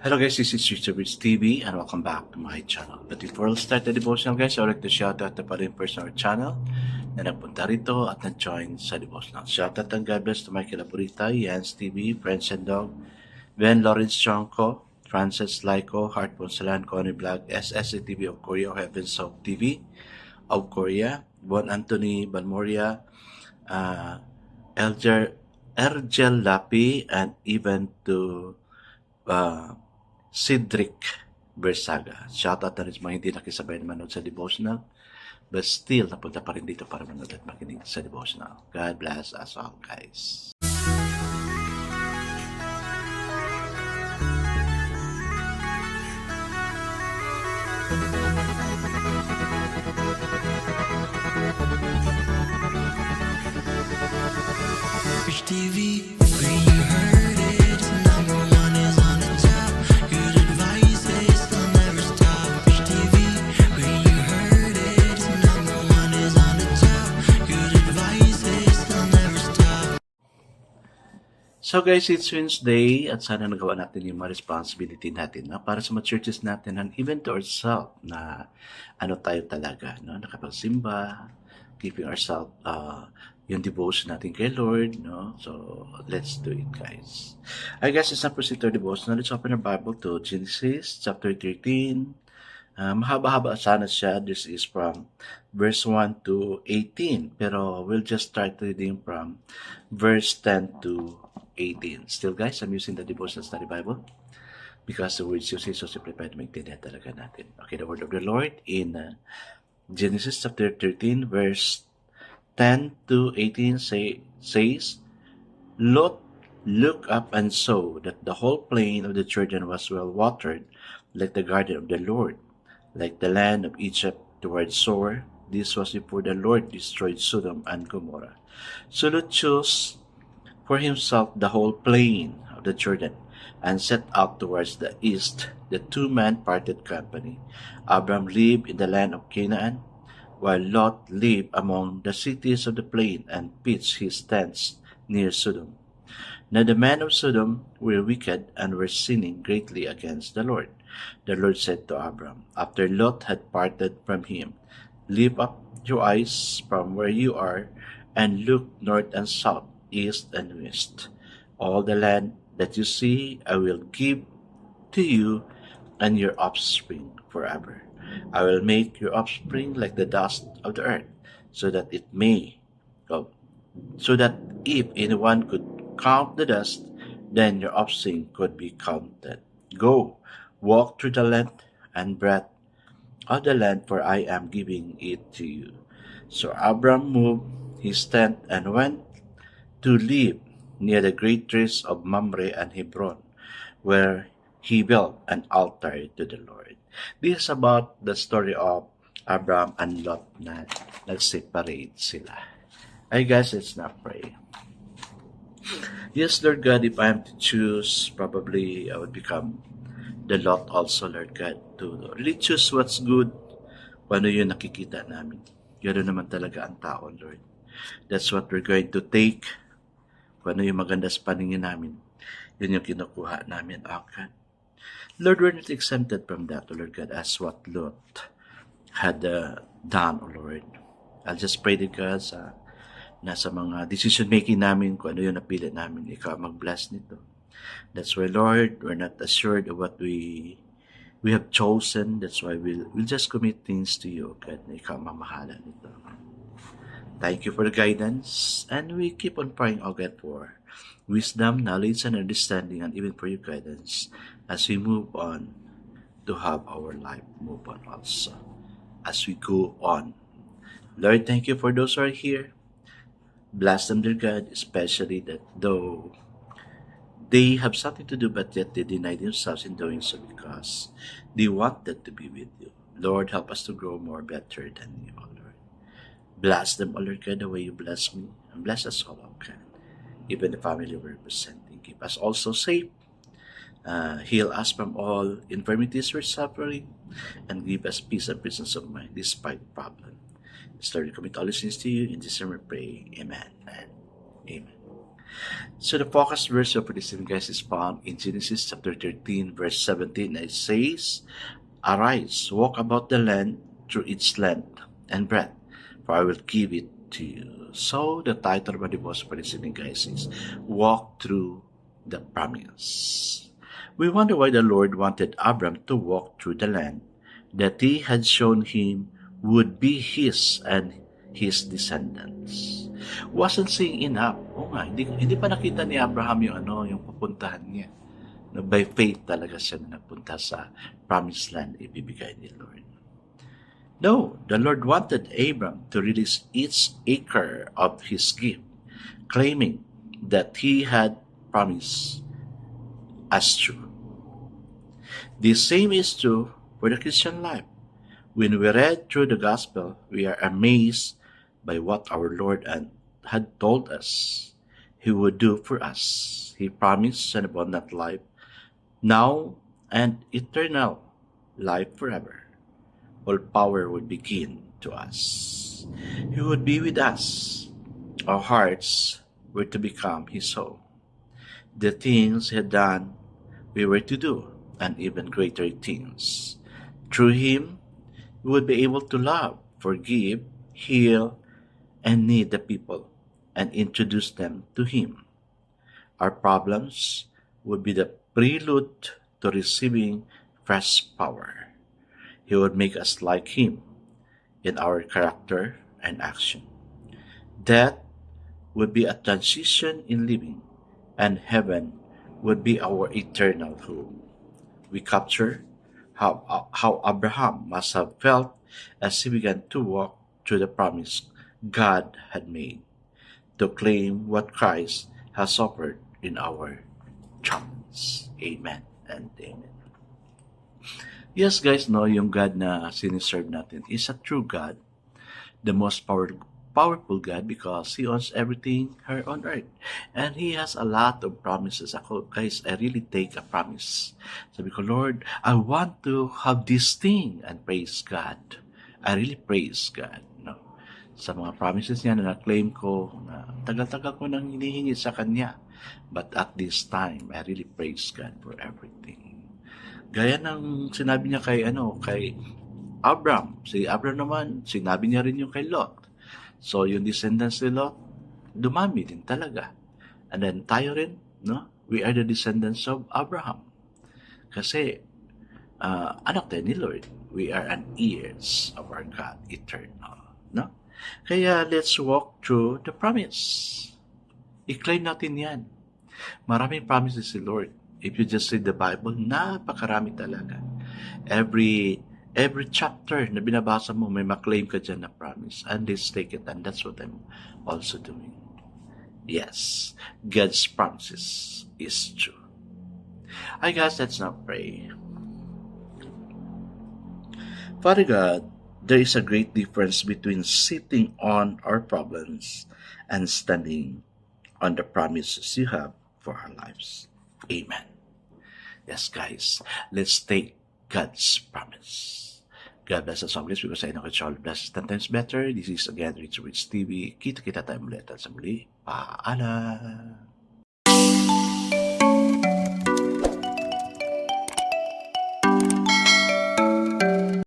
Hello guys, this is Richard Rich TV and welcome back to my channel. But before we start the devotional guys, I would like to shout out the pa rin person our channel na nagpunta rito at nag-join sa devotional. Shout out and God bless to Michael Aburita, Jans TV, Friends and Dog, Ben Lawrence Chonko, Francis Laiko, Heart Ponsalan, Connie Black, SSA TV of Korea, Heavens of TV of Korea, Bon Anthony Balmoria, Ergel Lapi, and even to Cedric Bersaga. Shoutout na rin sa mga hindi nakisabay na manood sa devotional, but still napunta pa rin dito para manood at makinig sa devotional. God bless us all, guys. Rich TV, where you heard it, number one is on the top. Good advice is they'll never stop. Rich TV, where you heard it, number one is on the top. Good advice is they'll never stop. So guys, it's Wednesday at sana nagawa natin yung mga responsibility natin para sa mga churches natin and even to ourselves na ano tayo talaga, nakapagsimba, keeping ourselves yung devotion natin kay Lord, So, let's do it, guys. I guess it's not proceed to our devotion. Let's open our Bible to Genesis chapter 13. Mahaba-haba sana siya. This is from verse 1 to 18. Pero we'll just start reading from verse 10 to 18. Still, guys, I'm using the devotional study Bible because the words you say so simplified to maintain talaga natin. Okay, the word of the Lord in Genesis chapter 13, verse 10 to 18 says, Lot looked up and saw that the whole plain of the Jordan was well watered, like the garden of the Lord, like the land of Egypt toward Zoar. This was before the Lord destroyed Sodom and Gomorrah. So Lot chose for himself the whole plain of the Jordan, and set out towards the east. The two men parted company. Abram lived in the land of Canaan, while Lot lived among the cities of the plain and pitched his tents near Sodom. Now the men of Sodom were wicked and were sinning greatly against the Lord. The Lord said to Abram, after Lot had parted from him, lift up your eyes from where you are and look north and south, east and west. All the land that you see I will give to you and your offspring forever. I will make your offspring like the dust of the earth, so that if anyone could count the dust, then your offspring could be counted. Go, walk through the length and breadth of the land, for I am giving it to you. So Abram moved his tent and went to live near the great trees of Mamre and Hebron, where he built an altar to the Lord. This is about the story of Abram and Lot na nag-separate sila. I guess let's not pray. Yes, Lord God, if I am to choose, probably I would become the Lot also, Lord God, to really choose what's good, kung ano yung nakikita namin. Gano'n naman talaga ang tao, Lord. That's what we're going to take. Kung ano yung maganda sa paningin namin, yun yung kinukuha namin, God. Lord, we're not exempted from that, O Lord God, as what Lot had done, O Lord. I'll just pray to God sa nasa mga decision-making namin, kung ano yung napili namin, ikaw mag-bless nito. That's why, Lord, we're not assured of what we have chosen. That's why we'll just commit things to you, God, na ikaw mamahala nito. Thank you for the guidance, and we keep on praying, O God, for wisdom, knowledge, and understanding, and even for your guidance as we move on to have our life move on also, as we go on. Lord, thank you for those who are here. Bless them, dear God, especially that though they have something to do, but yet they deny themselves in doing so because they wanted to be with you. Lord, help us to grow more better than you, O Lord. Bless them, O Lord God, the way you bless me, and bless us all, O God. Even the family we're representing. Keep us also safe. Heal us from all infirmities we're suffering, and give us peace and presence of mind despite problem. Lord, we commit all these things to you. In this name we pray. Amen and amen. So the focus verse for this guys is found in Genesis chapter 13, verse 17. It says, Arise, walk about the land through its length and breadth, for I will give it to you. So the title of the devotion for this guys is Walk Through the Promise. We wonder why the Lord wanted Abram to walk through the land that he had shown him would be his and his descendants. Wasn't seeing enough. Oo nga, hindi pa nakita ni Abraham yung pupuntahan niya. No, by faith talaga siya na nagpunta sa promised land ibibigay ni Lord. No, the Lord wanted Abram to release each acre of his gift, claiming that he had promised as true. The same is true for the Christian life. When we read through the gospel, we are amazed by what our Lord had told us he would do for us. He promised an abundant life now and eternal life forever. All power would be given to us. He would be with us. Our hearts were to become his soul. The things he had done, we were to do, and even greater things. Through him, we would be able to love, forgive, heal, and lead the people and introduce them to him. Our problems would be the prelude to receiving fresh power. He would make us like him in our character and action. Death would be a transition in living, and heaven would be our eternal home. We capture how Abraham must have felt as he began to walk through the promise God had made, to claim what Christ has offered in our chance. Amen and amen. Yes guys, no, yung God na siniserve natin is a true God, the most powerful God because He owns everything here on earth. And He has a lot of promises. Ako, guys, I really take a promise. Sabi ko, Lord, I want to have this thing and praise God. I really praise God. No? Sa mga promises niya na na-claim ko, na tagal-tagal ko nang hinihingi sa Kanya. But at this time, I really praise God for everything. Gaya ng sinabi niya kay Abram. Si Abram naman, sinabi niya rin yung kay Lot. So, yung descendants ni Lot, dumami din talaga. And then, tayo rin, no? We are the descendants of Abraham. Kasi, anak tayo ni Lord. We are an heirs of our God, eternal. No? Kaya, let's walk through the promise. I-claim natin yan. Maraming promises si Lord. If you just read the Bible, napakarami talaga. Every chapter na binabasa mo, may maklaim ka dyan na promise. And let's take it. And that's what I'm also doing. Yes, God's promises is true. Hi guys, let's now pray. Father God, there is a great difference between sitting on our problems and standing on the promises you have for our lives. Amen. Yes, guys, let's take God's promise. God bless us always because I know it's all blessed 10 times better. This is again Rich TV. Kita-kita tayo ulit sa muli. Paalam.